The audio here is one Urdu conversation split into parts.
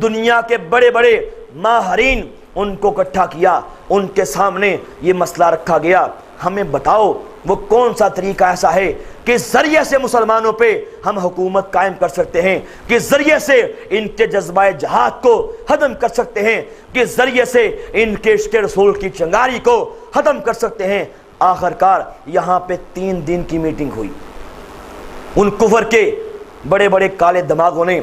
دنیا کے بڑے بڑے ماہرین ان کو اکٹھا کیا، ان کے سامنے یہ مسئلہ رکھا گیا، ہمیں بتاؤ وہ کون سا طریقہ ایسا ہے کہ ذریعے سے مسلمانوں پہ ہم حکومت قائم کر سکتے ہیں، کہ ذریعے سے ان کے جذبہ جہاد کو ختم کر سکتے ہیں، کہ ذریعے سے ان کے عشق رسول کی چنگاری کو ختم کر سکتے ہیں۔ آخر کار یہاں پہ 3 دن کی میٹنگ ہوئی۔ ان کفر کے بڑے بڑے کالے دماغوں نے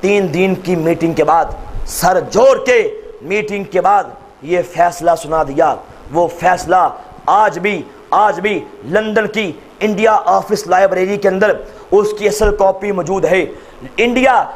3 دن کی میٹنگ کے بعد، سر جوڑ کے میٹنگ کے بعد یہ فیصلہ سنا دیا۔ وہ فیصلہ آج بھی لندن کی انڈیا آفس لائبریری کے اندر اس کی اصل کاپی موجود ہے۔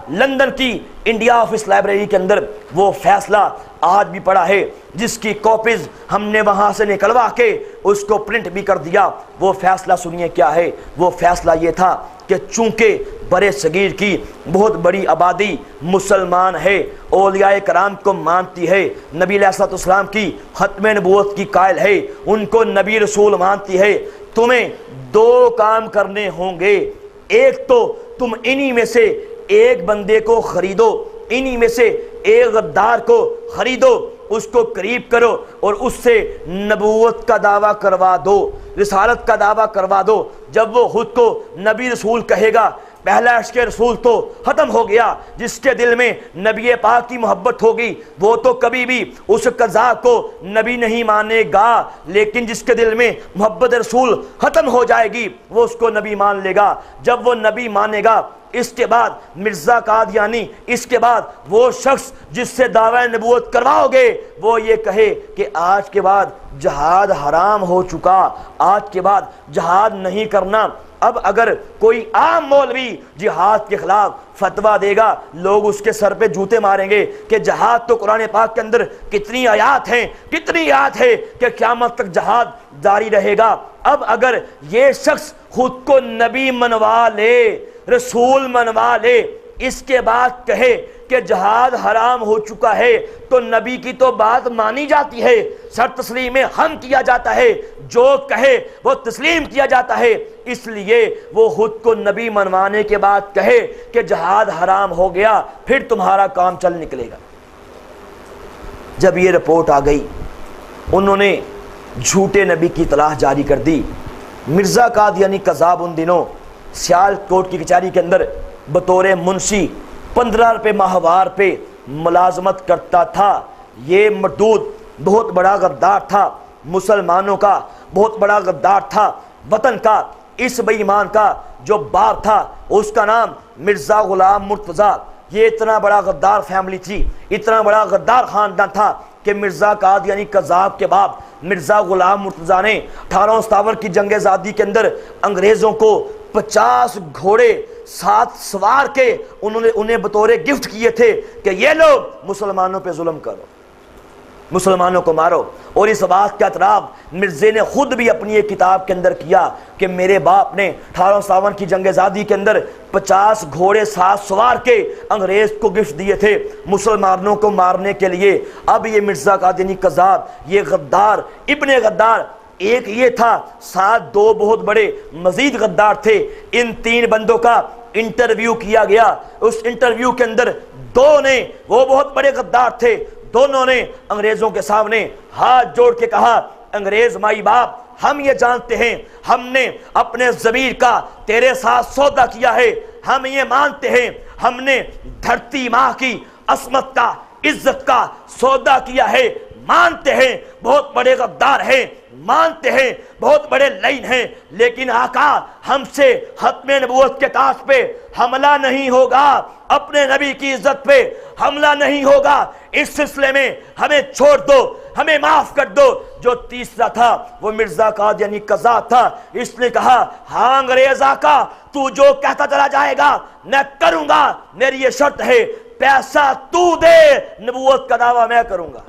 لندن کی انڈیا آفس لائبریری کے اندر وہ فیصلہ آج بھی پڑا ہے، جس کی کاپیز ہم نے وہاں سے نکلوا کے اس کو پرنٹ بھی کر دیا۔ وہ فیصلہ سنیے کیا ہے۔ وہ فیصلہ یہ تھا کہ چونکہ برے صغیر کی بہت بڑی آبادی مسلمان ہے، اولیاء کرام کو مانتی ہے، نبی علیہ الصلوۃ والسلام کی ختم نبوت کی قائل ہے، ان کو نبی رسول مانتی ہے، تمہیں 2 کام کرنے ہوں گے۔ ایک تو تم انہی میں سے ایک بندے کو خریدو، انہی میں سے ایک غدار کو خریدو، اس کو قریب کرو اور اس سے نبوت کا دعویٰ کروا دو، رسالت کا دعویٰ کروا دو۔ جب وہ خود کو نبی رسول کہے گا، پہلا عشق رسول تو ختم ہو گیا۔ جس کے دل میں نبی پاک کی محبت ہوگی وہ تو کبھی بھی اس قذاب کو نبی نہیں مانے گا، لیکن جس کے دل میں محبت رسول ختم ہو جائے گی وہ اس کو نبی مان لے گا۔ جب وہ نبی مانے گا، اس کے بعد مرزا قادیانی، اس کے بعد وہ شخص جس سے دعویٰ نبوت کرواؤ گے وہ یہ کہے کہ آج کے بعد جہاد حرام ہو چکا، آج کے بعد جہاد نہیں کرنا۔ اب اگر کوئی عام مولوی جہاد کے خلاف فتویٰ دے گا، لوگ اس کے سر پہ جوتے ماریں گے کہ جہاد تو قرآن پاک کے اندر کتنی آیات ہیں کہ قیامت تک جہاد جاری رہے گا۔ اب اگر یہ شخص خود کو نبی منوا لے، رسول منوا لے، اس کے بعد کہے کہ جہاد حرام ہو چکا ہے، تو نبی کی تو بات مانی جاتی ہے، سر تسلیم ہم کیا جاتا ہے، جو کہے وہ تسلیم کیا جاتا ہے۔ اس لیے وہ خود کو نبی منوانے کے بعد کہے کہ جہاد حرام ہو گیا، پھر تمہارا کام چل نکلے گا۔ جب یہ رپورٹ آ گئی، انہوں نے جھوٹے نبی کی تلاش جاری کر دی۔ مرزا قادیانی قذاب ان دنوں سیال کوٹ کی کچہری کے اندر بطور منشی 15 روپے ماہوار پہ ملازمت کرتا تھا۔ یہ مردود بہت بڑا غدار تھا، مسلمانوں کا بہت بڑا غدار تھا، وطن کا اس بے ایمان کا جو باپ تھا اس کا نام مرزا غلام مرتضیٰ۔ یہ اتنا بڑا غدار فیملی تھی، اتنا بڑا غدار خاندان تھا کہ مرزا قادیانی قذاب کے باپ مرزا غلام مرتضیٰ نے 1857 کی جنگ آزادی کے اندر انگریزوں کو 50 گھوڑے 7 سوار کے انہیں بطور گفٹ کیے تھے کہ یہ لوگ مسلمانوں پہ ظلم کرو، مسلمانوں کو مارو۔ اور اس بات کا اعتراف مرزے نے خود بھی اپنی ایک کتاب کے اندر کیا کہ میرے باپ نے 1857 کی جنگ آزادی کے اندر 50 گھوڑے 7 سوار کے انگریز کو گفٹ دیے تھے مسلمانوں کو مارنے کے لیے۔ اب یہ مرزا قادیانی قذاب، یہ غدار ابن غدار، ایک یہ تھا، ساتھ 2 بہت بڑے مزید غدار تھے۔ ان 3 بندوں کا انٹرویو کیا گیا۔ اس انٹرویو کے اندر 2 نے، وہ بہت بڑے غدار تھے، دونوں نے انگریزوں کے سامنے ہاتھ جوڑ کے کہا، انگریز مائی باپ، ہم یہ جانتے ہیں ہم نے اپنے ضمیر کا تیرے ساتھ سودا کیا ہے، ہم یہ مانتے ہیں ہم نے دھرتی ماں کی عصمت کا، عزت کا سودا کیا ہے، مانتے ہیں بہت بڑے غدار ہیں، مانتے ہیں بہت بڑے لعین ہیں، لیکن آقا ہم سے ختم نبوت کے تاج پہ حملہ نہیں ہوگا، اپنے نبی کی عزت پہ حملہ نہیں ہوگا، اس سلسلے میں ہمیں چھوڑ دو، ہمیں معاف کر دو۔ جو تیسرا تھا وہ مرزا قادیانی قذاب تھا، اس نے کہا ہاں انگریز آقا تو جو کہتا چلا جائے گا میں کروں گا، میری یہ شرط ہے پیسہ تو دے، نبوت کا دعویٰ میں کروں گا۔